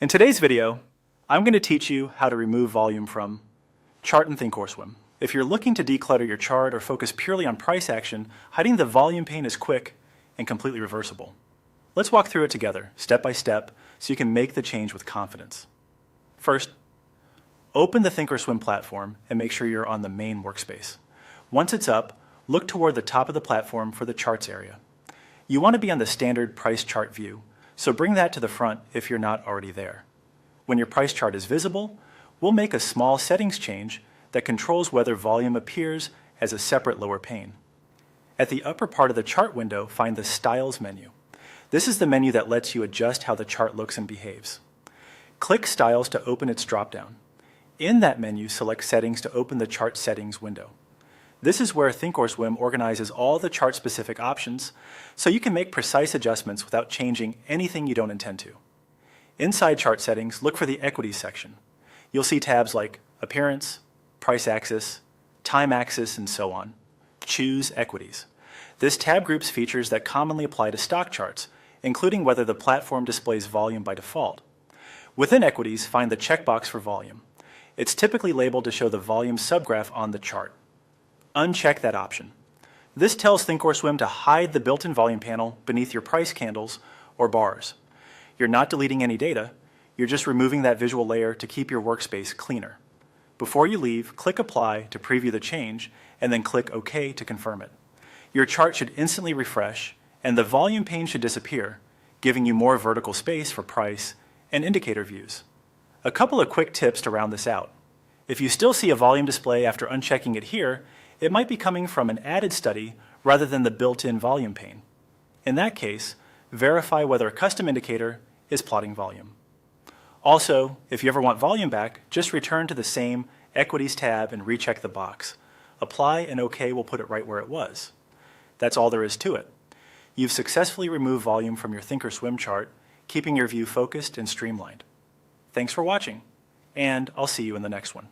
In today's video, I'm going to teach you how to remove volume from chart in Thinkorswim. If you're looking to declutter your chart or focus purely on price action, hiding the volume pane is quick and completely reversible. Let's walk through it together, step by step, so you can make the change with confidence. First, open the Thinkorswim platform and make sure you're on the main workspace. Once it's up, look toward the top of the platform for the charts area. You want to be on the standard price chart view, so bring that to the front if you're not already there. When your price chart is visible, we'll make a small settings change that controls whether volume appears as a separate lower pane. At the upper part of the chart window, find the Styles menu. This is the menu that lets you adjust how the chart looks and behaves. Click Styles to open its dropdown. In that menu, select Settings to open the Chart Settings window. This is where Thinkorswim organizes all the chart-specific options, so you can make precise adjustments without changing anything you don't intend to. Inside Chart Settings, look for the Equities section. You'll see tabs like Appearance, Price Axis, Time Axis, and so on. Choose Equities. This tab groups features that commonly apply to stock charts, including whether the platform displays volume by default. Within Equities, find the checkbox for volume. It's typically labeled to show the volume subgraph on the chart. Uncheck that option. This tells Thinkorswim to hide the built-in volume panel beneath your price candles or bars. You're not deleting any data, you're just removing that visual layer to keep your workspace cleaner. Before you leave, click Apply to preview the change, and then click OK to confirm it. Your chart should instantly refresh, and the volume pane should disappear, giving you more vertical space for price and indicator views. A couple of quick tips to round this out. If you still see a volume display after unchecking it here, it might be coming from an added study rather than the built-in volume pane. In that case, verify whether a custom indicator is plotting volume. Also, if you ever want volume back, just return to the same Equities tab and recheck the box. Apply and OK will put it right where it was. That's all there is to it. You've successfully removed volume from your Thinkorswim chart, keeping your view focused and streamlined. Thanks for watching, and I'll see you in the next one.